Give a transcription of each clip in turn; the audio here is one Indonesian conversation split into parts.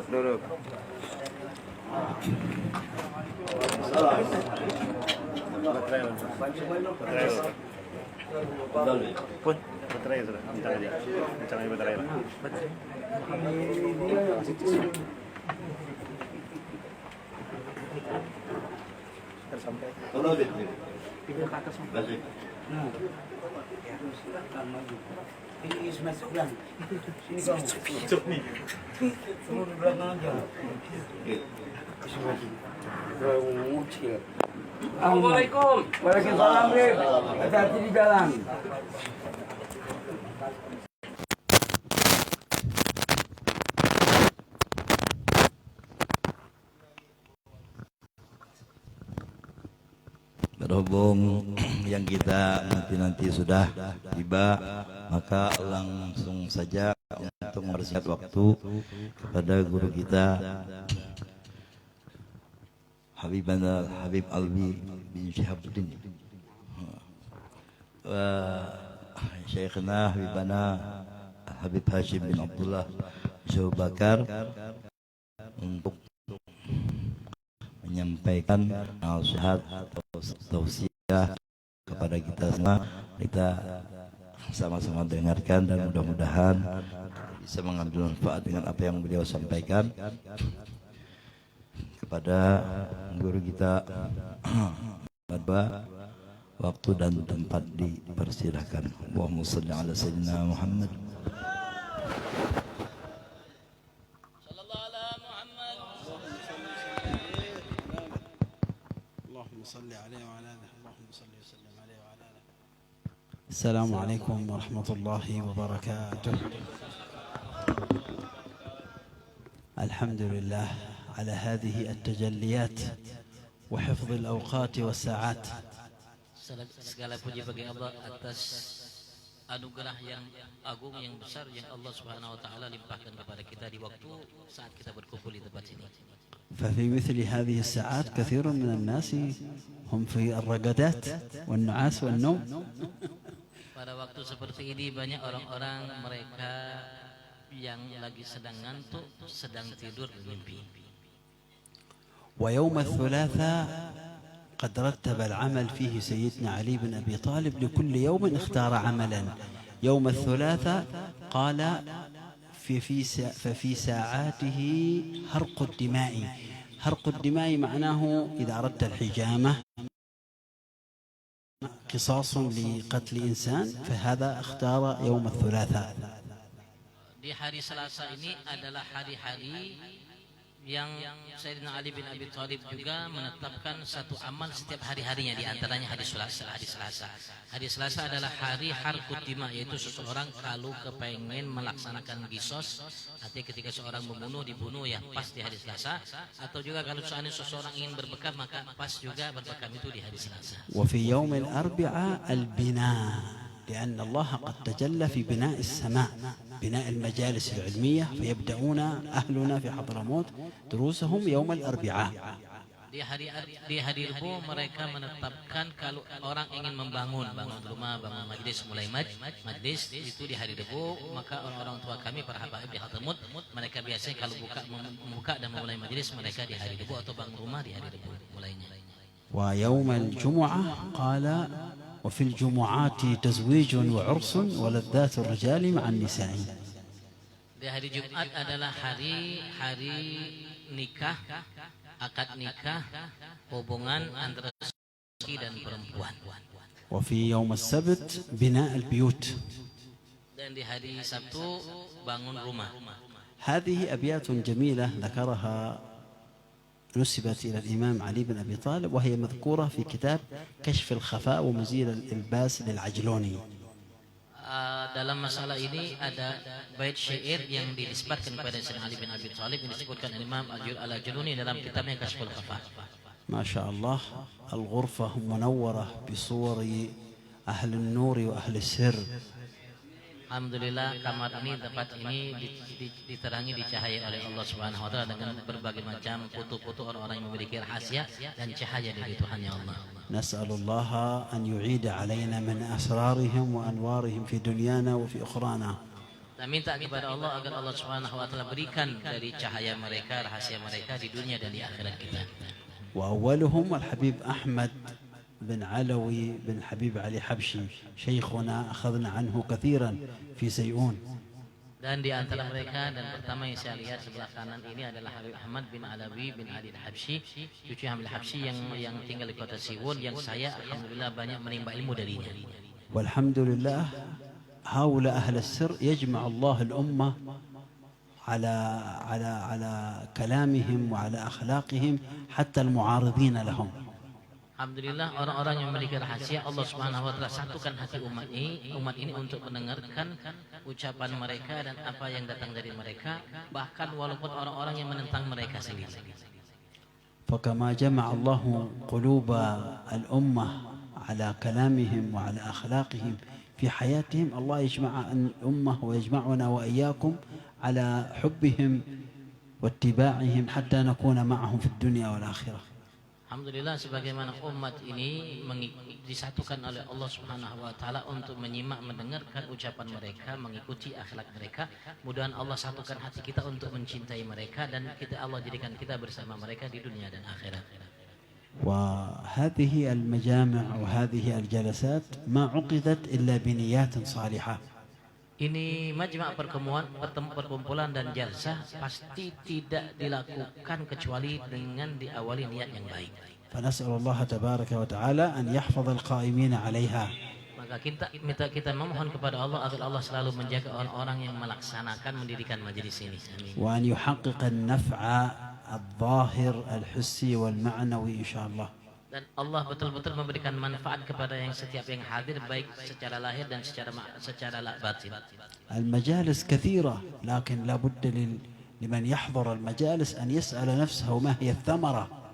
Duduk. Pun, baterai sudah. Bincang aja baterai lah. Sampai. Tiga ke atas. Ini semester bulan. Sini kamu. Cuk nih. Semua di belakang aja. Assalamualaikum. Waalaikumsalam. Hati-hati di jalan. Berhubung yang kita nanti sudah tiba, maka langsung saja untuk mempersingkat waktu kepada guru kita Habib Alwi bin Syihabuddin, Syekhna Habib Hashim bin Abdullah Syekh Bakar untuk menyampaikan nasihat atau tausiah kepada kita semua. Kita sama-sama dengarkan dan mudah-mudahan bisa mengambil manfaat dengan apa yang beliau sampaikan. Kepada guru kita waktu dan tempat dipersilahkan. Allahumma shalli ala sayyidina Muhammad. السلام عليكم ورحمة الله وبركاته. الحمد لله على هذه التجليات وحفظ الأوقات والساعات. Segala puji bagi Allah atas anugerah yang agung yang besar yang Allah Subhanahu wa taala limpahkan kepada kita di waktu saat kita berkumpul di tempat ini. ففي مثل هذه الساعات كثير من الناس هم في الرقدات والنعاس والنوم. Pada waktu seperti ini banyak orang-orang mereka yang lagi sedang ngantuk, sedang tidur bermimpi. ويوم الثلاثاء قد رتب العمل فيه سيدنا علي بن أبي طالب لكل يوم اختار عملا. يوم الثلاثاء قال ففي ساعاته حرق الدماء. حرق الدماء معناه إذا أردت الحجامة قصاص لقتل إنسان فهذا اختار يوم الثلاثاء. Di hari Selasa ini adalah hari-hari yang Sayyidina Ali bin Abi Thalib juga menetapkan satu amal setiap hari-harinya, di antaranya hari Selasa. Hari Selasa adalah hari harqud dima, yaitu seseorang kalau kepengen melaksanakan qisas, artinya ketika seorang dibunuh ya pas di hari Selasa, atau juga kalau seandainya seseorang ingin berbekam maka pas juga berbekam itu di hari Selasa. وفي يوم الأربعاء البناء، لأن الله قد تجلى في بناء السماء، بناء المجالس العلمية، فيبدأون أهلنا في حضرموت دروسهم يوم الأربعاء. Di hari Rabu mereka menetapkan kalau orang ingin bangun rumah, bangun majlis, mulai majlis itu di hari Rabu, maka orang-orang tua kami para habaib di Hadramut mereka biasanya kalau membuka dan memulai majlis mereka di hari Rabu atau bangun rumah di hari Rabu mulainya. ويوم الجمعة قال وفي الجمعات تزويج وعرس ولذات الرجال مع النساء. Di hari Jumat adalah hari nikah, akad nikah, hubungan antara laki dan perempuan. وفي يوم السبت بناء البيوت. Dan di hari Sabtu bangun rumah. هذه أبيات جميلة ذكرها نسبت إلى الإمام علي بن أبي طالب، وهي مذكورة في كتاب كشف الخفاء ومزيل الإلباس للعجلوني. Dalam masalah ini ada bait syair yang dinisbatkan kepada Sayyidina Ali bin Abi Thalib yang disebutkan Imam Al-Ajluni dalam kitabnya Kashful Khafa. ما شاء الله الغرفة منورة بصور أهل النور وأهل السر. Alhamdulillah kamar ini, tempat ini diterangi, dicahayai oleh Allah Subhanahu wa taala dengan berbagai macam foto-foto orang-orang yang memiliki rahasia dan cahaya dari Tuhan ya Allah. نسأل الله أن يعيد علينا من أسرارهم وأنوارهم في دنيانا وفي أخرانا. Kita minta kepada Allah agar Allah Subhanahu wa taala berikan dari cahaya mereka, rahasia mereka di dunia dan di akhirat kita. وأولهم الحبيب أحمد بن علوي بن حبيب علي حبشي شيخنا أخذنا عنه كثيرا في سيئون. Dan di antara mereka dan pertama yang saya lihat sebelah kanan ini adalah Habib Ahmad bin Alawi bin Ali Al-Habsyi, cucu Hamil Habsyi yang tinggal di kota Siwon, yang saya alhamdulillah banyak menimba ilmu darinya. والحمد لله هؤلاء أهل السر يجمع الله الأمة على كلامهم وعلى أخلاقهم حتى المعارضين لهم. Alhamdulillah orang-orang yang memiliki rahasia Allah Subhanahu wa taala satukan hati umat ini untuk mendengarkan ucapan mereka dan apa yang datang dari mereka, bahkan walaupun orang-orang yang menentang mereka sendiri. فكما جمع الله قلوب الأمة على كلامهم وعلى أخلاقهم في حياتهم، الله يجمع الأمة ويجمعنا وإياكم على حبهم واتباعهم حتى نكون معهم في الدنيا والآخرة. Alhamdulillah sebagaimana umat ini disatukan oleh Allah Subhanahu wa taala untuk menyimak, mendengarkan ucapan mereka, mengikuti akhlak mereka. Mudah-mudahan Allah satukan hati kita untuk mencintai mereka dan Allah jadikan kita bersama mereka di dunia dan akhirat. وهذه المجامع وهذه الجلسات ما عقدت إلا بنيات صالحة. Ini majma' perkumpulan dan jalsah pasti tidak dilakukan kecuali dengan diawali niat yang baik. فنسأل الله تبارك وتعالى أن يحفظ القائمين عليها. Maka kita memohon kepada Allah agar Allah selalu menjaga orang-orang yang melaksanakan mendirikan majelis ini. Amin. وأن يحقق النفع الظاهر الحسي والمعنوي إن شاء الله. Dan Allah betul-betul memberikan manfaat kepada setiap yang hadir, baik secara lahir dan secara batin. المجالس كثيرة لكن لا بد لمن يحضر المجالس أن يسأل نفسه ما هي الثمرة.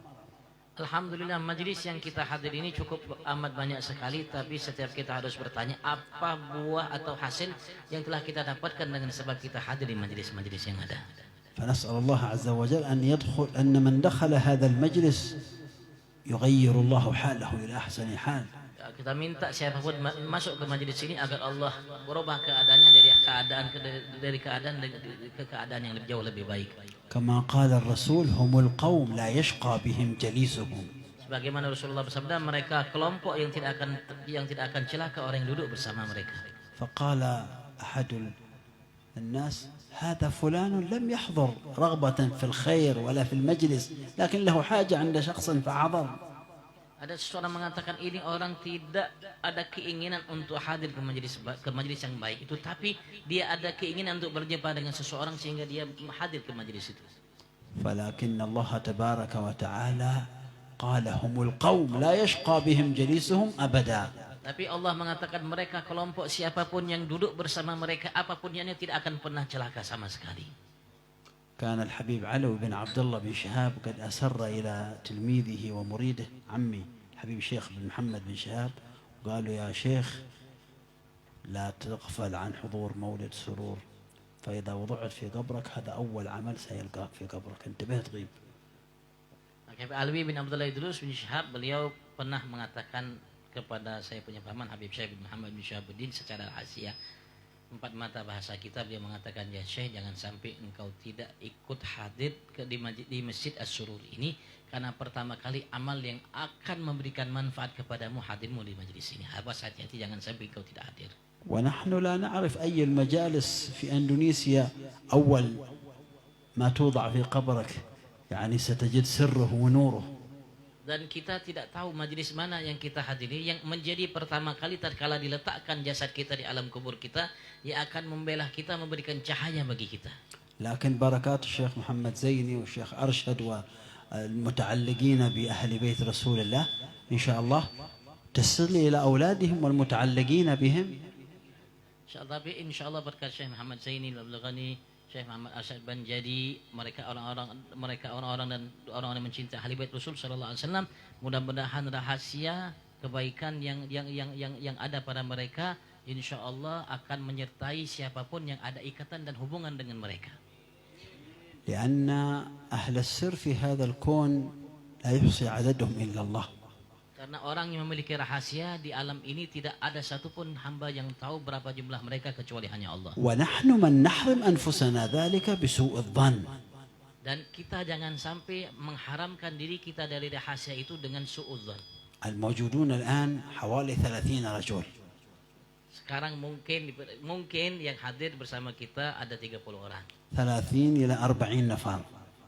Alhamdulillah majelis yang kita hadir ini cukup amat banyak sekali, tapi setiap kita harus bertanya apa buah atau hasil yang telah kita dapatkan dengan sebab kita hadir di majelis-majelis yang ada. فنسأل الله عز وجل أن من دخل هذا المجلس يغير الله حاله إلى أحسن حال. Kita minta siapapun masuk ke majelis ini agar Allah berubah keadaannya dari keadaan yang jauh lebih baik. كما قال الرسول هم القوم لا يشقى بهم جليسهم. Sebagaimana Rasulullah bersabda, mereka kelompok yang tidak akan celaka orang yang duduk bersama mereka. فقال أحد الناس هذا فلان لم يحضر رغبة في الخير ولا في المجلس لكن له حاجة عند شخص فحضر. Ada seseorang mengatakan ini orang tidak ada keinginan untuk hadir ke majelis yang baik itu, tapi dia ada keinginan untuk berjumpa dengan seseorang sehingga dia hadir ke majelis itu. فلكن الله تبارك وتعالى قال هم القوم لا يشقى بهم جليسهم أبدا. Tapi Allah mengatakan mereka kelompok siapapun yang duduk bersama mereka apapun yang tidak akan pernah celaka sama sekali. كان الحبيب علوي بن عبد الله بن شهاب قد أسر إلى تلميذه ومريده عمي الحبيب الشيخ بن محمد بن شهاب وقالوا يا شيخ لا تغفل عن حضور مولد سرور، فإذا وضعت في قبرك هذا أول عمل سيلقاك في قبرك، انتبه تغيب. Habib Alwi bin Abdullah Idrus bin Syihab, beliau pernah mengatakan kepada saya punya paman Habib Syekh bin Muhammad bin Syahabuddin secara rahasia, empat mata bahasa kita, beliau mengatakan, ya Syekh, jangan sampai engkau tidak ikut hadir di Masjid As-Surur ini, karena pertama kali amal yang akan memberikan manfaat kepadamu hadirmu di majlis ini. Awas, hati-hati jangan sampai engkau tidak hadir. ونحن لا نعرف أي المجالس في إندونيسيا أول ما توضع في قبرك يعني ستجد سره ونوره. Dan kita tidak tahu majelis mana yang kita hadiri yang menjadi pertama kali tatkala diletakkan jasad kita di alam kubur kita, yang akan membela kita, memberikan cahaya bagi kita. لكن بركات الشيخ محمد زيني والشيخ أرشد والمتعلقين بأهل بيت رسول الله إن شاء الله تصل إلى أولادهم والمتعلقين بهم. Insya Allah berkat Syekh Muhammad Zaini Al-Ghani, Syekh Muhammad Arsyad Banjadi, mereka orang-orang dan orang-orang yang mencintai ahli bait Rasul sallallahu alaihi wasallam, mudah-mudahan rahasia kebaikan yang ada pada mereka insyaallah akan menyertai siapapun yang ada ikatan dan hubungan dengan mereka. لأن أهل السر في هذا الكون لا يحصي عددهم إلا الله. Karena orang yang memiliki rahasia di alam ini tidak ada satupun hamba yang tahu berapa jumlah mereka kecuali hanya Allah. ونحن من نحرم أنفسنا ذلك بسوء الظن. Dan kita jangan sampai mengharamkan diri kita dari rahasia itu dengan suudzon. الموجودون الآن حوالي 30 رجل. Sekarang mungkin yang hadir bersama kita ada 30 orang. 30 إلى 40 نفر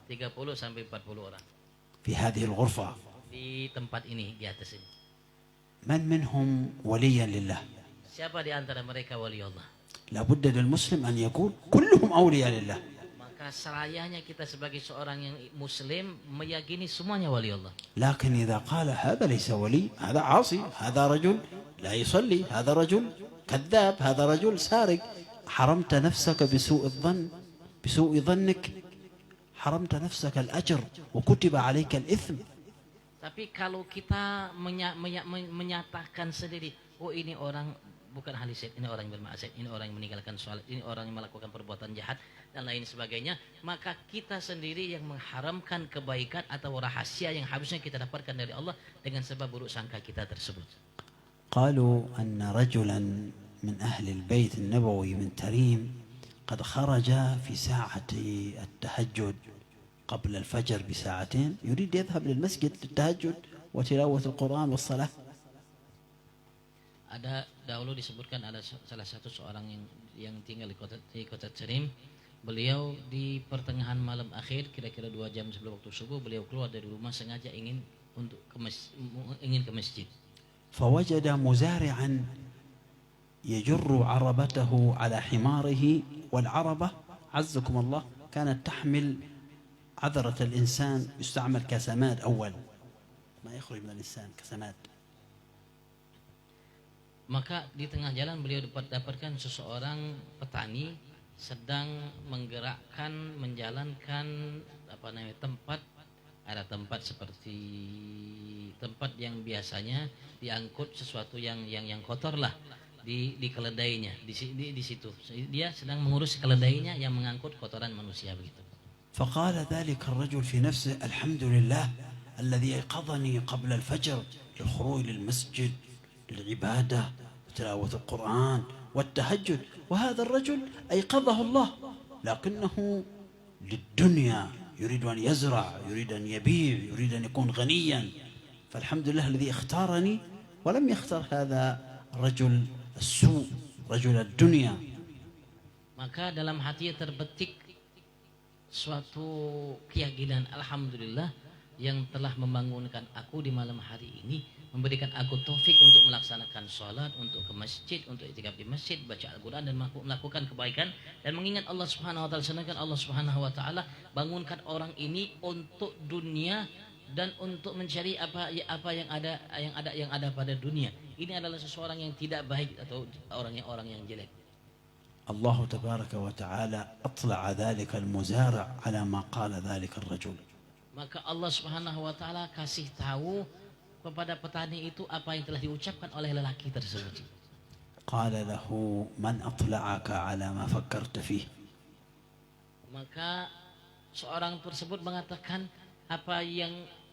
30 sampai 40 orang في هذه الغرفة. di tempat ini, di atas ini. من منهم وليا لله؟ Siapa di antara mereka wali Allah? لابد للمسلم أن يكون كلهم أولياء لله. Maka serayanya kita sebagai seorang yang muslim meyakini semuanya wali Allah. لكن إذا قال هذا ليس ولي، هذا عاصي، هذا رجل لا يصلي، هذا رجل كذاب، هذا رجل سارق، حرمت نفسك بسوء الظن، بسوء ظنك حرمت نفسك الأجر وكتب عليك الإثم. Tapi kalau kita menyatakan sendiri, oh ini orang bukan ahli syed, ini orang yang bermaksiat, ini orang yang meninggalkan sholat, ini orang yang melakukan perbuatan jahat dan lain sebagainya, maka kita sendiri yang mengharamkan kebaikan atau rahasia yang harusnya kita dapatkan dari Allah dengan sebab buruk sangka kita tersebut. قالوا أن رجلا من أهل البيت النبوي من تريم قد خرج في ساعة التهجد قبل الفجر بساعتين، يريد يذهب للمسجد للتهجد وتلاوة القرآن والصلاة. Ada dahulu disebutkan ada salah satu seorang yang tinggal di kota Terim. Beliau di pertengahan malam akhir, kira-kira 2 jam sebelum waktu subuh, beliau keluar dari rumah sengaja ingin ke masjid. فوجد مزارعا يجر عربته على حماره، والعربة عزكم الله كانت تحمل عذرة الإنسان، يستعمل كسماد أول ما يخرج من الإنسان كسماد. Maka di tengah jalan beliau dapatkan seseorang petani sedang menjalankan tempat, ada tempat seperti tempat yang biasanya diangkut sesuatu yang kotor lah di keledainya, di situ dia sedang mengurus keledainya yang mengangkut kotoran manusia begitu. فقال ذلك الرجل في نفسه الحمد لله الذي أيقظني قبل الفجر للخروج للمسجد للعبادة وتلاوة القرآن والتهجد، وهذا الرجل أيقظه الله لكنه للدنيا، يريد أن يزرع، يريد أن يبيع، يريد أن يكون غنيا. فالحمد لله الذي اختارني ولم يختار هذا الرجل السوء، رجل الدنيا. Maka dalam hatinya terbetik suatu keyakinan, alhamdulillah yang telah membangunkan aku di malam hari ini, memberikan aku taufik untuk melaksanakan sholat, untuk ke masjid, untuk i'tikaf di masjid, baca Al-Quran dan melakukan kebaikan dan mengingat Allah Subhanahu wa taala. Sedangkan Allah Subhanahu wa taala bangunkan orang ini untuk dunia dan untuk mencari apa yang ada pada dunia. Ini adalah seseorang yang tidak baik atau orang yang jelek. الله تبارك وتعالى أطلع ذلك المزارع على ما قال ذلك الرجل. Maka Allah Subhanahu wa taala kasih tahu kepada petani itu apa yang telah diucapkan oleh lelaki tersebut. قال له من أطلعك على ما فكرت فيه. Maka seorang tersebut mengatakan,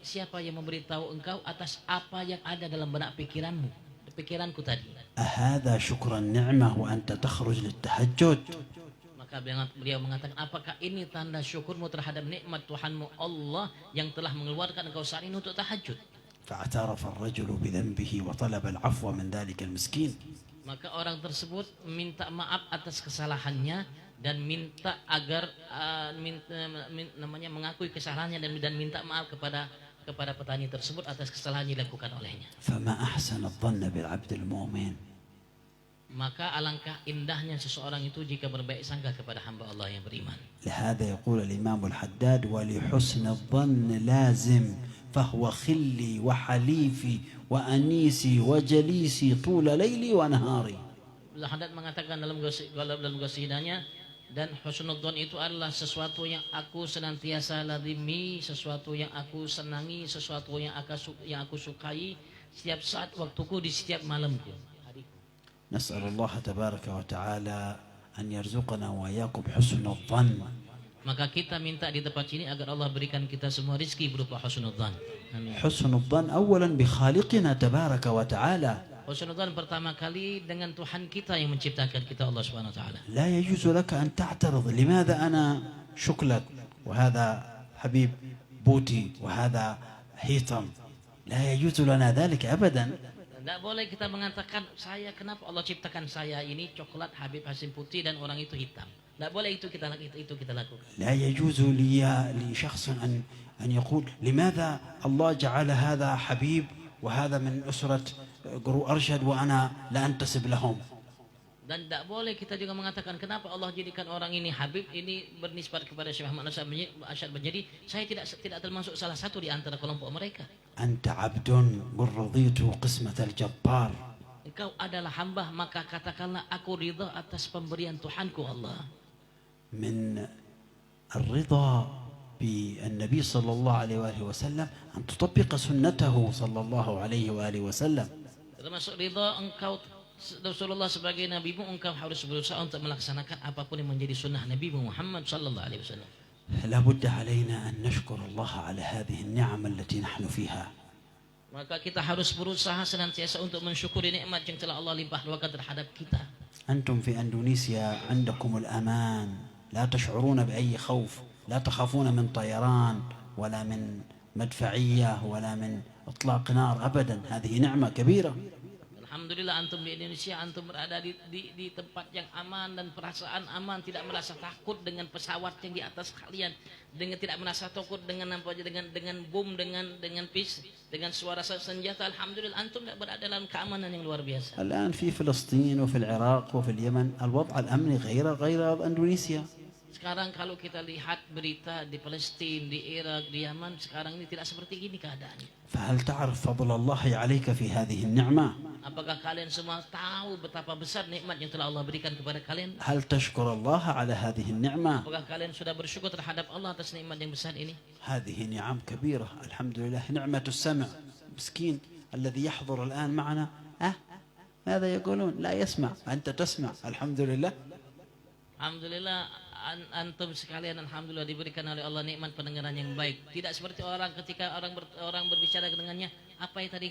siapa yang memberitahu engkau atas apa yang ada dalam benak pikiranku tadi. أهذا شكر النعمة وأنت تخرج للتهجد؟ Maka beliau mengatakan, apakah ini tanda syukurmu terhadap nikmat Tuhanmu Allah yang telah mengeluarkan engkau saat ini untuk tahajud? فاعترف الرجل بذنبه وطلب العفو من ذلك المسكين. Maka orang tersebut minta maaf atas kesalahannya dan minta agar mengakui kesalahannya dan minta maaf kepada petani tersebut atas kesalahan yang dilakukan olehnya. فما أحسن الظن بالعبد المؤمن. Maka alangkah indahnya seseorang itu jika berbaik sangka kepada hamba Allah yang beriman. لهذا يقول الإمام الحداد ولحسن الظن لازم فهو خلي وحليفي وأنيسي وجليسي طول ليلي ونهاري. Haddad mengatakan dalam qasidahnya, dan husnudzon itu adalah sesuatu yang aku senantiasa lazimi, sesuatu yang aku senangi, sesuatu yang aku sukai setiap saat waktuku di setiap malamku. نسأل الله تبارك وتعالى أن يرزقنا وإياكم حسن الظن. Maka kita minta di tempat ini agar Allah berikan kita semua rizki berupa husnudzan. حسن الظن أولا بخالقنا تبارك وتعالى. Husnudzan pertama kali dengan Tuhan kita yang menciptakan kita, Allah Subhanahu wa taala. لا يجوز لك أن تعترض لماذا أنا شكلك وهذا حبيب بوتي وهذا هيثم، لا يجوز لنا ذلك أبدا. Tidak boleh kita mengatakan saya kenapa Allah ciptakan saya ini coklat, Habib Hasim putih dan orang itu hitam. Tidak boleh itu kita lakukan. لا يجوز لشخص أن يقول لماذا الله جعل هذا حبيب وهذا من أسرة guru arsyad wa ana la antasib lahum. Dan tidak boleh kita juga mengatakan kenapa Allah jadikan orang ini Habib, ini bernisbat kepada Syekh Muhammad Arsyad menjadi saya tidak termasuk salah satu di antara kelompok mereka. Anta abdun qul raditu qismat al-jabbar. Engkau adalah hamba, maka katakanlah aku ridha atas pemberian Tuhanku Allah. Min ar-ridha بالنبي صلى الله عليه وآله وسلم أن تطبق سنته صلى الله عليه وآله وسلم. Termasuk ridha engkau Rasulullah sebagai nabimu, engkau harus berusaha untuk melaksanakan apapun yang menjadi sunnah Nabi Muhammad sallallahu alaihi wasallam. لا بد علينا أن نشكر الله على هذه النعم التي نحن فيها. Maka kita harus berusaha senantiasa untuk mensyukuri nikmat yang telah Allah limpahkan terhadap kita. أنتم في أندونيسيا عندكم الأمان، لا تشعرون بأي خوف، لا تخافون من طيران ولا من مدفعية ولا من إطلاق نار أبدا. هذه نعمة كبيرة. Alhamdulillah antum di Indonesia, antum berada di tempat yang aman dan perasaan aman, tidak merasa takut dengan pesawat yang di atas kalian, tidak merasa takut dengan bom, dengan suara senjata. Alhamdulillah antum berada dalam keamanan yang luar biasa. الآن في فلسطين وفي العراق وفي اليمن الوضع الأمني غير إندونيسيا. Sekarang kalau kita lihat berita di Palestina, di Irak, di Yaman, sekarang ini tidak seperti ini keadaannya. فهل تعرف فضل الله عليك في هذه النعمة؟ Apakah kalian semua tahu betapa besar nikmat yang telah Allah berikan kepada kalian? هل تشكر الله على هذه النعمة؟ Apakah kalian sudah bersyukur terhadap Allah atas nikmat yang besar ini? هذه نعم كبيرة الحمد لله. نعمة السمع، مسكين الذي يحضر الآن معنا ماذا يقولون؟ لا يسمع، أنت تسمع. الحمد لله. Alhamdulillah antum sekalian, alhamdulillah diberikan oleh Allah nikmat pendengaran yang baik. Tidak seperti orang ketika orang berbicara dengannya, apa yang tadi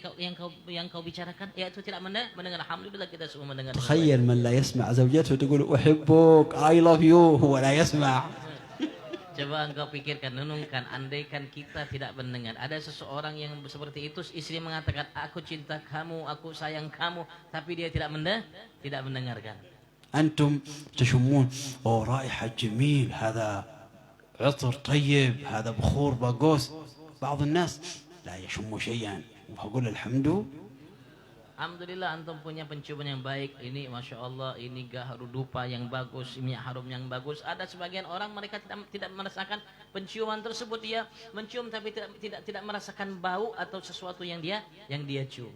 yang kau bicarakan? Ya itu tidak mendengar. Alhamdulillah kita semua mendengar. تخيل من لا يسمع زوجته تقول أحبك I love you هو لا يسمع. Coba engkau pikirkan, renungkan, andaikan kita tidak mendengar. Ada seseorang yang seperti itu, istri mengatakan aku cinta kamu, aku sayang kamu, tapi dia tidak mendengarkan. أنتم تشمون رائحة جميل، هذا عطر طيب، هذا بخور باقوس. بعض الناس لا يشموا شيئا وأقول الحمد. Alhamdulillah antum punya penciuman yang baik. Ini Masya Allah, ini gaharu dupa yang bagus, minyak harum yang bagus. Ada sebagian orang mereka tidak merasakan penciuman tersebut. Dia mencium tapi tidak merasakan bau atau sesuatu yang dia cium.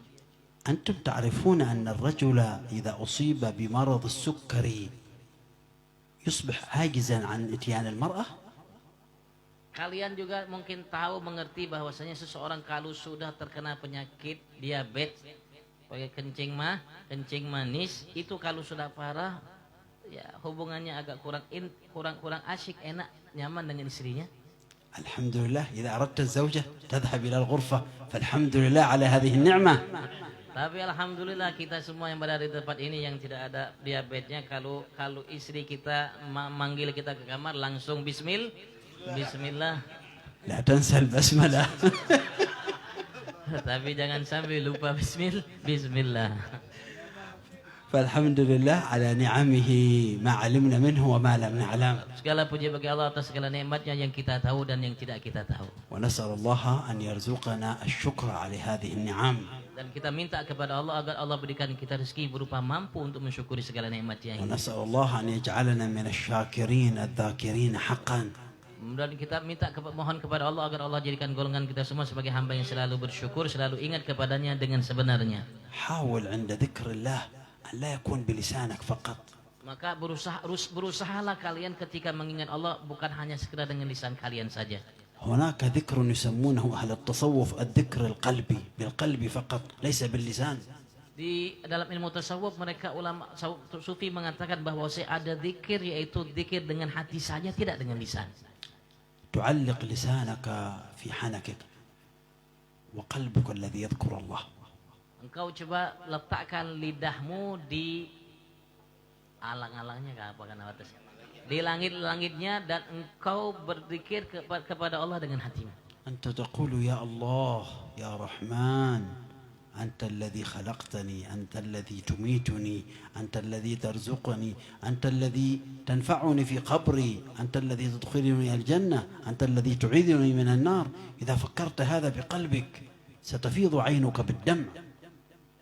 أنتم تعرفون أن الرجل إذا أصيب بمرض السكري يصبح عاجزا عن إتيان المرأة. Kalian juga mungkin tahu mengerti bahwasanya seseorang kalau sudah terkena penyakit diabetes, pakai kencing manis, itu kalau sudah parah ya hubungannya agak kurang asyik, enak, nyaman dengan istrinya. Alhamdulillah, إذا أردت الزوجة تذهب إلى الغرفة، فالحمد لله على هذه النعمة. Tapi alhamdulillah kita semua yang berada di tempat ini yang tidak ada diabetesnya, kalau istri kita manggil kita ke kamar langsung bismillah. لا تنسى البسملة. Tapi jangan sampai lupa bismillah. فالحمد لله على نعمه ما علمنا منه وما لم نعلم. Segala puji bagi Allah atas segala nikmatnya yang kita tahu dan yang tidak kita tahu. ونسأل الله أن يرزقنا الشكر على هذه النعم. Dan kita minta kepada Allah agar Allah berikan kita rezeki berupa mampu untuk mensyukuri segala nikmatnya. ونسأل الله أن يجعلنا من الشاكرين الذاكرين حقا. Dan kita mohon kepada Allah agar Allah jadikan golongan kita semua sebagai hamba yang selalu bersyukur, selalu ingat kepadanya dengan sebenarnya. حاول عند ذكر الله أن لا يكون بلسانك فقط. Maka berusahalah kalian ketika mengingat Allah bukan hanya sekedar dengan lisan kalian saja. هناك ذكر يسمونه أهل التصوف الذكر القلبي، بالقلب فقط ليس باللسان. Di dalam ilmu tasawuf mereka ulama sufi mengatakan bahwa ada zikir, yaitu zikir dengan hati saja, tidak dengan lisan. تعلق لسانك في حنكك وقلبك الذي يذكر الله. Engkau coba letakkan lidahmu di alang-alangnya apa kan atas, di langit-langitnya, dan engkau berzikir kepada Allah dengan hatimu. أنت تقول يا الله يا رحمن أنت الذي خلقتني، أنت الذي تميتني، أنت الذي ترزقني، أنت الذي تنفعني في قبري، أنت الذي تدخلني الجنة، أنت الذي تعيذني من النار. إذا فكرت هذا بقلبك ستفيض عينك بالدمع.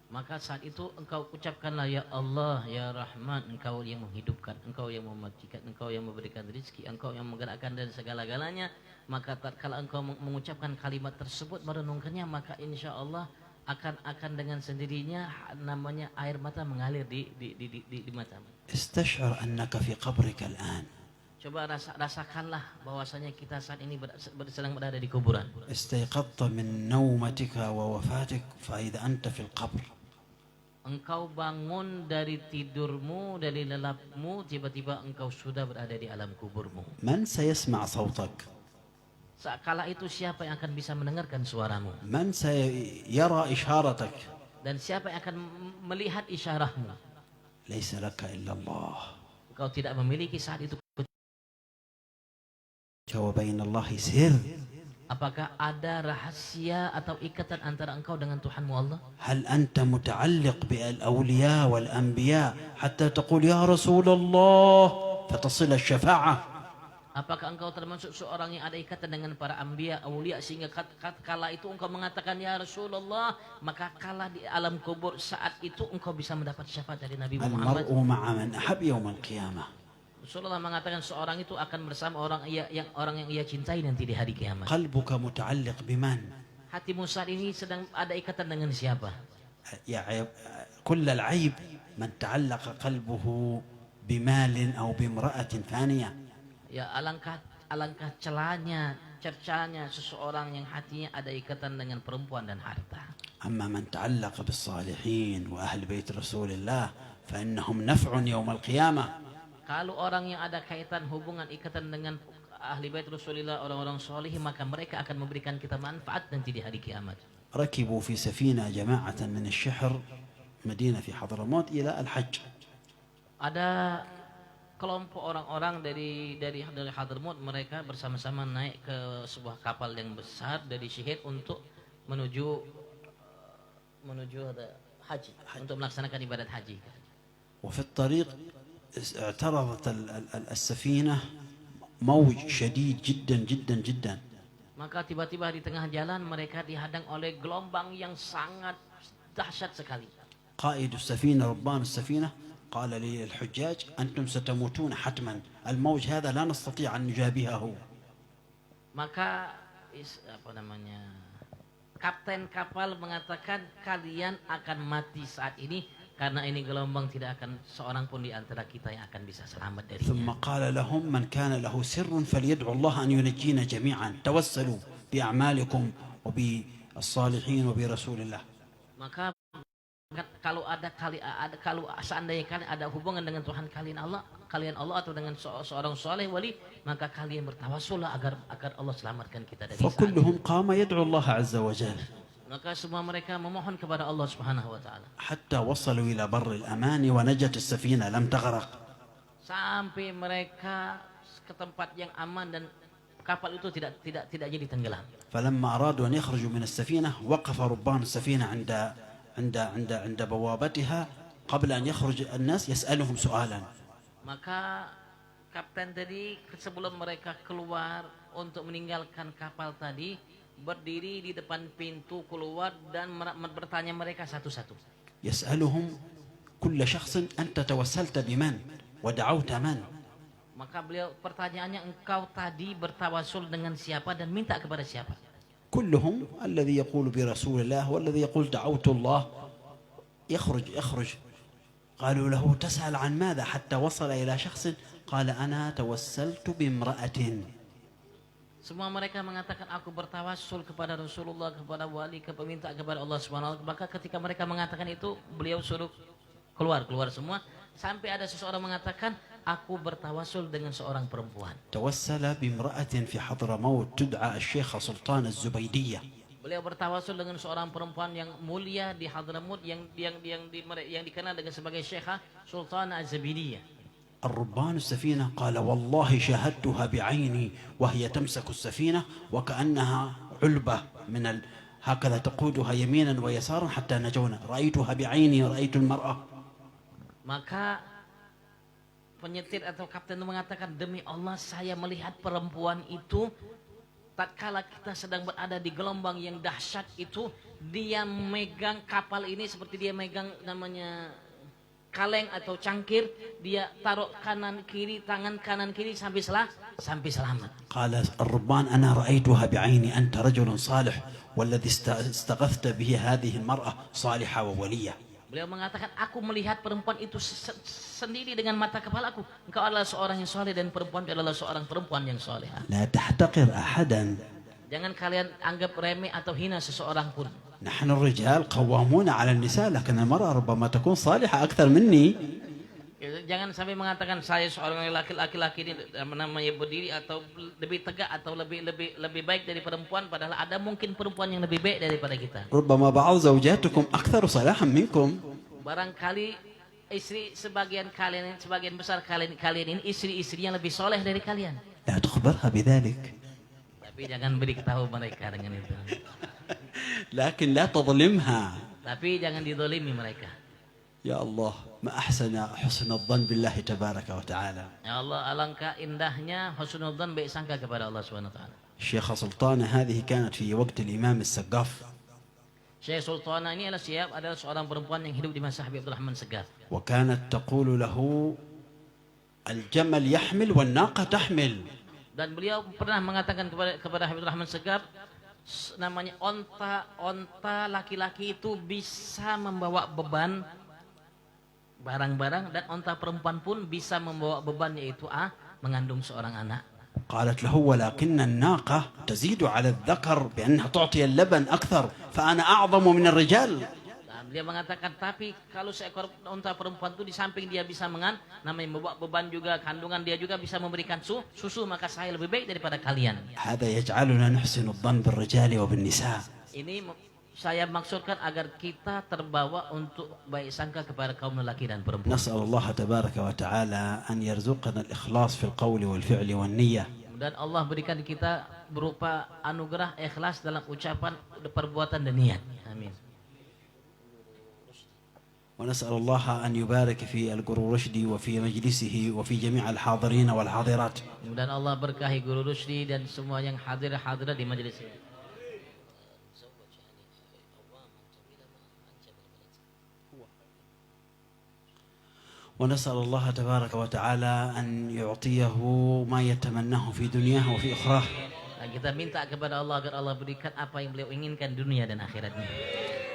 Maka saat itu engkau ucapkanlah ya Allah, ya Rahman, engkau yang menghidupkan, engkau yang mematikan, engkau yang memberikan rezeki, engkau yang menggerakkan dan segala-galanya. Maka tatkala engkau mengucapkan kalimat tersebut, merenungkannya, maka insya Allah akan dengan sendirinya namanya air mata mengalir di matamu. استشعر أنك في قبرك الآن. Coba rasakanlah bahwasanya kita saat ini sedang berada di kuburan. استيقظت من نومتك ووفاتك فإذا أنت في القبر. Engkau bangun dari tidurmu, dari lelapmu, tiba-tiba engkau sudah berada di alam kuburmu. من سيسمع صوتك؟ Kala itu siapa yang akan bisa mendengarkan suaramu? من سيرى إشارتك؟ Dan siapa yang akan melihat isyarahmu? ليس لك إلا الله. Engkau tidak memiliki saat itu. وبين الله سر. Apakah ada rahasia atau ikatan antara engkau dengan Tuhanmu Allah? هل أنت متعلق بالأولياء والأنبياء حتى تقول يا رسول الله فتصل الشفاعة؟ Apakah engkau termasuk seorang yang ada ikatan dengan para anbiya, aulia, sehingga kala itu engkau mengatakan ya Rasulullah, maka kala di alam kubur saat itu engkau bisa mendapat syafaat dari Nabi Muhammad? المرء مع من أحب يوم القيامة. Rasulullah mengatakan seorang itu akan bersama orang yang ia cintai nanti di hari kiamat. قلبك متعلق بمن؟ Hatimu saat ini sedang ada ikatan dengan siapa? كل العيب من تعلق قلبه بمال أو بامرأة ثانية. Ya, alangkah celanya, cercanya seseorang yang hatinya ada ikatan dengan perempuan dan harta. أما من تعلق بالصالحين وأهل بيت رسول الله فإنهم نفع يوم القيامة. Kalau orang yang ada kaitan hubungan ikatan dengan ahli bait Rasulullah, orang-orang soleh, maka mereka akan memberikan kita manfaat nanti di hari kiamat. ركبوا في سفينة جماعة من الشحر مدينة في حضرموت إلى الحج. Ada kelompok orang-orang dari Hadramaut, mereka bersama-sama naik ke sebuah kapal yang besar dari Syihir untuk menuju haji, untuk melaksanakan ibadat haji. وفي الطريق اعترضت السفينة موج شديد جدا جدا جدا. Maka tiba-tiba di tengah jalan mereka dihadang oleh gelombang yang sangat dahsyat sekali. قائد السفينة ربان السفينة قال للحجاج أنتم ستموتون حتما، الموج هذا لا نستطيع أن نجابهه. Maka kapten kapal mengatakan kalian akan mati saat ini, karena ini gelombang tidak akan seorang pun di antara kita yang akan bisa selamat darinya. ثم قال لهم من كان له سر فليدعو الله أن ينجينا جميعا، توسلوا بأعمالكم وبالصالحين وبرسول الله. Maka kalau seandainya kalian ada hubungan dengan Tuhan kalian Allah atau dengan seorang soleh wali, maka kalian bertawassullah agar Allah selamatkan kita dari saat. فكلهم قام يدعو الله عز وجل. Maka semua mereka memohon kepada Allah Subhanahu wa taala. حتى وصلوا إلى بر الأمان ونجت السفينة لم تغرق. Sampai mereka ke tempat yang aman dan kapal itu tidak jadi tenggelam. فلما أرادوا أن يخرجوا من السفينة وقف ربان السفينة عند بوابتها قبل أن يخرج الناس يسألهم سؤالا. Maka kapten tadi sebelum mereka keluar untuk meninggalkan kapal tadi, berdiri di depan pintu keluar dan bertanya mereka satu-satu. يسألهم كل شخص أنت توسلت بمن ودعوت من. Maka beliau pertanyaannya, engkau tadi bertawasul dengan siapa dan minta kepada siapa? كلهم الذي يقول برسول الله والذي يقول دعوت الله يخرج. قالوا له تسأل عن ماذا حتى وصل إلى شخص قال أنا توسلت بامرأة. Semua mereka mengatakan aku bertawasul kepada Rasulullah, kepada wali, minta kepada Allah Subhanahu wa taala. Maka ketika mereka mengatakan itu, beliau suruh keluar semua, sampai ada seseorang mengatakan aku bertawasul dengan seorang perempuan. توسل بامرأة في حضرموت تدعى الشيخة سلطان الزبيدية. Beliau bertawasul dengan seorang perempuan yang mulia di Hadramut yang dikenal dengan sebagai Syekhah Sultan Az-Zabidiyah. الربان السفينة قال والله شاهدتها بعيني وهي تمسك السفينة وكأنها علبة هكذا تقودها يمينا ويسارا حتى نجونا رأيتها بعيني رأيت المرأة. Maka penyetir atau kapten itu mengatakan, demi Allah saya melihat perempuan itu tatkala kita sedang berada di gelombang yang dahsyat itu, dia megang kapal ini seperti dia megang namanya kaleng atau cangkir, dia taruh kanan kiri, tangan kanan kiri sampai selamat. قال الربان أنا رأيتها بعيني أنت رجل صالح والذي استغثت به هذه المرأة صالحة وولية. Beliau mengatakan, aku melihat perempuan itu sendiri dengan mata kepalaku. Engkau adalah seorang yang soleh dan perempuan itu adalah seorang perempuan yang soleh. لا تحتقر أحدا. Jangan kalian anggap remeh atau hina seseorang pun. نحن الرجال قوامون على النساء لكن المرأة ربما تكون صالحة أكثر مني. Jangan sampai mengatakan saya seorang laki-laki ini namanya berdiri atau lebih tegak atau lebih baik dari perempuan, padahal ada mungkin perempuan yang lebih baik daripada kita. ربما بعض زوجاتكم أكثر صلاحا منكم. Barangkali istri sebagian besar kalian ini istri-istri yang lebih soleh dari kalian. لا تخبرها بذلك. Tapi jangan beritahu mereka dengan itu. لكن لا تظلمها. Tapi jangan didolimi mereka. يا الله ما أحسن حسن الظن بالله تبارك وتعالى. Ya Allah, alangkah indahnya husnudzan, baik sangka kepada Allah Subhanahu wa taala. الشيخة سلطانة هذه كانت في وقت الإمام السقاف. Syekh Sultana ini adalah seorang perempuan yang hidup di masa Habib Abdul Rahman Segaf. وكانت تقول له الجمل يحمل والناقة تحمل. Dan beliau pernah mengatakan kepada Habib Abdul Rahman Segaf, namanya onta laki-laki itu bisa membawa beban barang-barang, dan onta perempuan pun bisa membawa beban, yaitu mengandung seorang anak. قالت له ولكن الناقة تزيد على الذكر بأنها تعطي اللبن أكثر فأنا أعظم من الرجال. Dia mengatakan, tapi kalau seekor unta perempuan itu di samping dia bisa namanya membawa beban juga, kandungan dia juga bisa memberikan susu, maka saya lebih baik daripada kalian. هذا يجعلنا نحسن الظن بالرجال وبالنساء. Ini saya maksudkan agar kita terbawa untuk baik sangka kepada kaum lelaki dan perempuan. نسأل الله تبارك وتعالى أن يرزقنا الإخلاص في القول والفعل والنية. Dan Allah berikan kita berupa anugerah ikhlas dalam ucapan, perbuatan dan niat. Amin. ونسأل الله أن يبارك في القرو رشدي وفي مجلسه وفي جميع الحاضرين والحاضرات. Dan Allah berkahi Guru Rusdi dan semua yang hadir di majelis ini. ونسأل الله تبارك وتعالى أن يعطيه ما يتمناه في دنياه وفي أخراه. Dan kita minta kepada Allah agar Allah berikan apa yang beliau inginkan dunia dan akhiratnya.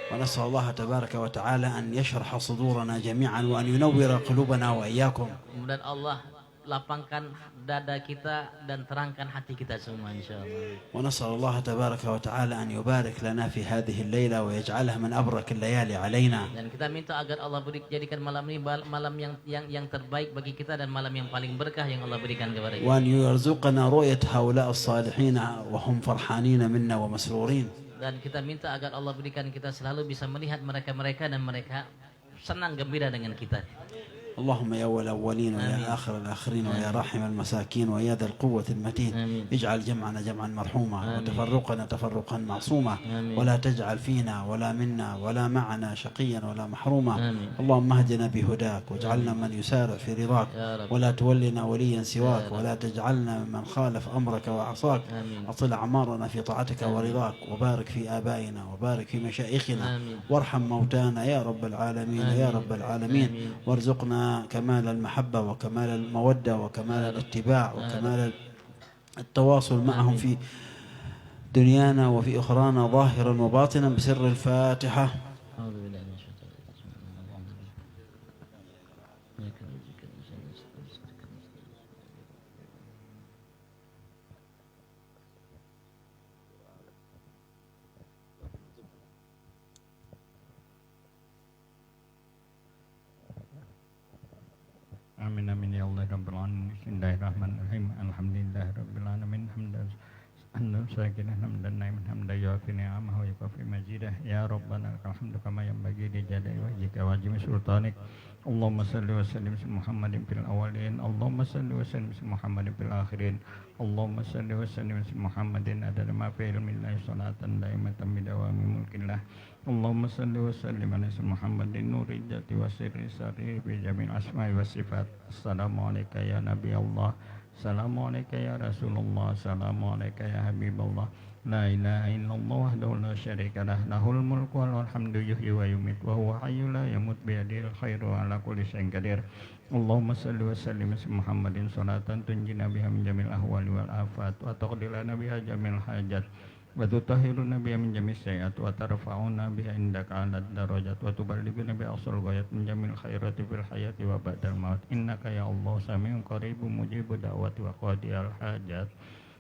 ونسأل الله تبارك وتعالى أن يشرح صدورنا جميعا وأن ينور قلوبنا وإياكم. Kemudian Allah lapangkan dada kita dan terangkan hati kita semua insyaallah. ونسأل الله تبارك وتعالى أن يبارك لنا في هذه الليلة ويجعلها من أبرك الليالي علينا. Dan kita minta agar Allah jadikan malam ini malam yang terbaik bagi kita dan malam yang paling berkah yang Allah berikan kepada kita. وأن يرزقنا رؤية هؤلاء الصالحين وهم فرحانين منا ومسرورين. Dan kita minta agar Allah berikan kita selalu bisa melihat mereka dan mereka senang gembira dengan kita. اللهم يا أول الأولين ويا آخر الآخرين ويا راحم المساكين ويا ذا القوة المتين اجعل جمعنا جمعا مرحوما وتفرقنا تفرقا معصوما ولا تجعل فينا ولا منا ولا معنا شقيا ولا محروما. اللهم اهدنا بهداك واجعلنا من يسارع في رضاك ولا تولنا وليا سواك ولا تجعلنا ممن خالف أمرك وعصاك. أطل أعمارنا في طاعتك ورضاك وبارك في آبائنا وبارك في مشايخنا وارحم موتانا يا رب العالمين يا رب العالمين وارزقنا كمال المحبة وكمال المودة وكمال الاتباع وكمال التواصل معهم في دنيانا وفي أخرانا ظاهرا وباطنا بسر الفاتحة. Amin amin ya Allah Rabbal Alamin. Bismillahirrahmanirrahim. Alhamdulillah Rabbil Alamin. Hamdan syakiran hamdan naiman hamdan ويوافي نعمه ويكافئ مزيده يا ربنا لك الحمد كما ينبغي لجلال وجهك وعظيم سلطانك. اللهم صل وسلم على محمد في الأولين، اللهم صل وسلم على محمد في الآخرين، اللهم صل وسلم على محمد عدد ما في علم الله صلاة دائمة بدوام ملك الله. اللهم صل وسلم على محمد نور الذات وسر سرير بجميع الأسماء والصفات. السلام عليك يا نبي الله، السلام عليك يا رسول الله، السلام عليك يا حبيب الله. لا إله إلا الله وحده لا شريك له، له الملك وله الحمد يحيي ويميت وهو حي لا يموت بيده الخير وعلى كل شيء قدير. اللهم صل وسلم على محمد صلاة تنجينا بها من جميع الأهوال والآفات وتقضي لنا بها جميع الحاجات وتطهرنا بها من جميع السيئات وترفعنا بها عندك على الدرجات وتبلغنا بها أقصى الغايات من جميع الخيرات في الحياة وبعد الموت. إنك يا الله سميع قريب مجيب دعوات وقاضي الحاجات.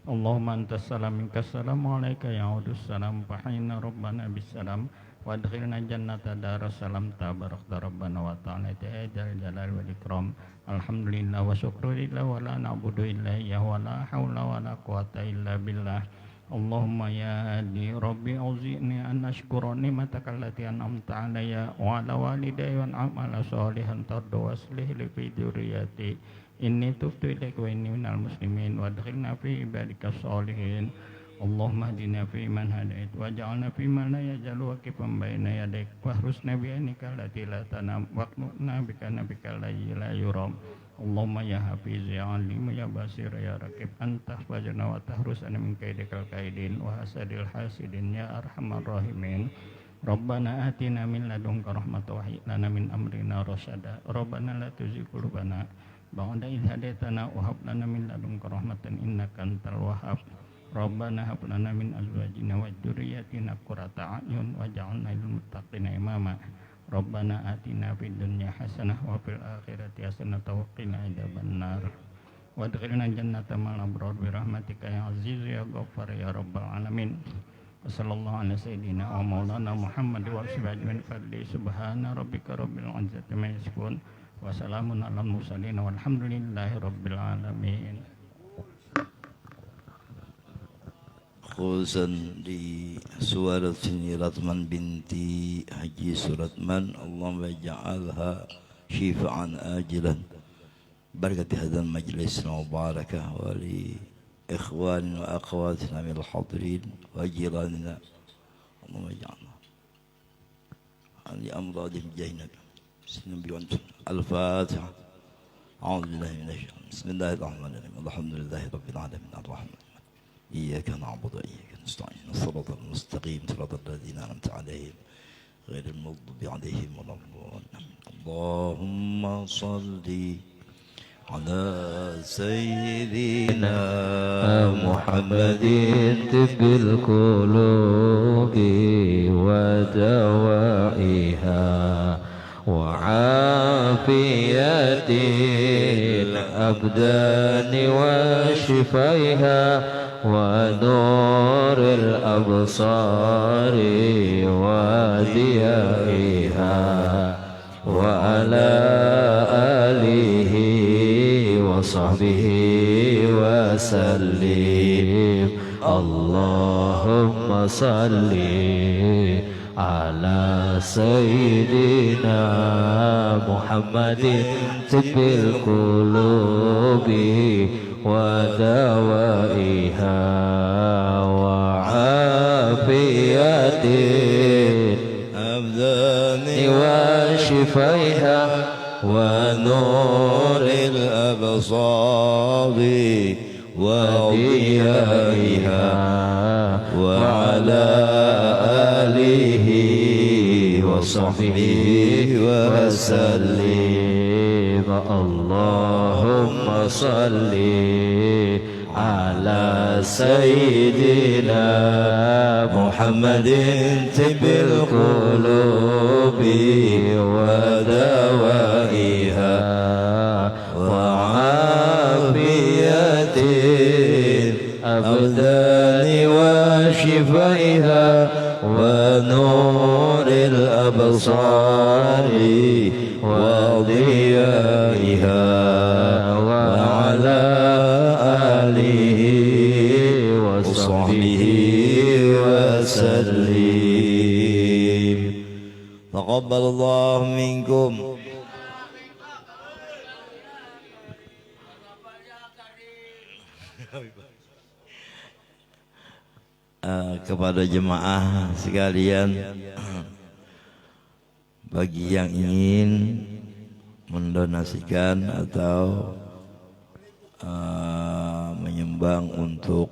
اللهم أنت السلام منك السلام عليك يعود السلام فحينا ربنا بالسلام وادخلنا جنة دار السلام تبارك ربنا وتعالى ذا الجلال والإكرام. الحمد لله وشكر لله ولا نعبد إلا إياه ولا حول ولا قوة إلا بالله. اللهم يا هادي ربي أوزعني أن أشكر نعمتك التي أنعمت علي وعلى والدي وأن أعمل صالحا ترضى وأصلح لي في ذريتي إني تبت إليك وإني من المسلمين وادخلنا في عبادك الصالحين. اللهم اهدنا فيمن هديت واجعلنا فيمن لا يزال واقفا بين يديك واحرسنا بعينك التي لا تنام واقنعنا بك الذي لا يرام. اللهم يا حفيظ يا عليم يا بصير يا رقيب أنت تحفظنا وتحرسنا من كيدك الكائدين وحسد الحاسدين يا أرحم الراحمين. ربنا آتنا من لدنك رحمة وهيئ لنا من أمرنا رشدا. ربنا لا تزغ قلوبنا بعد إذ هديتنا وهب لنا من لدنك رحمة إنك أنت الوهاب. ربنا هب لنا من أزواجنا وذرياتنا قرة أعين واجعلنا للمتقين إماما. ربنا آتنا في الدنيا حسنة وفي الآخرة حسنة وقنا عذاب النار وادخلنا جنة مع الأبرار برحمتك يا عزيز يا غفار يا رب العالمين. وصلى الله على سيدنا ومولانا محمد وعلى آله وصحبه. سبحان ربك رب العزة عما يصفون وسلام على المرسلين والحمد لله رب العالمين. Khususan di suara sini Ratman binti Haji Suratman, Allahumma ja'alha shifa'an ajilan barakati hadzal majlis mubarakah wa li ikhwanina wa akhwatina min al-hadirin wa jiranina. Allahumma ja'alna li amradihim jahinab. Al-Fatiha. A'udzu billahi minasy syaitanir rajim. Bismillahirrahmanirrahim. Alhamdulillahi rabbil alamin arrahman. إياك نعبد وإياك نستعين الصراط المستقيم صراط الذين أنعمت عليهم غير المغضوب عليهم ولا الضالين. اللهم صل على سيدنا محمد طب القلوب ودوائها وعافية الأبدان وشفائها ونور الأبصار وضيائها وعلى آله وصحبه وسلم. اللهم صل على سيدنا محمد طب القلوب ودوائها وعافية الأبدان وشفائها ونور الأبصار وضيائها وعلى آله وصحبه وسلم. اللهم صل على سيدنا محمد طب القلوب ودوائها وعافية الأبدان وشفائها ونور الأبصار وضيائها وعلى آله وصحبه وسلم. وسلم تقبل الله منكم. Kepada jemaah sekalian, bagi yang ingin mendonasikan atau menyumbang untuk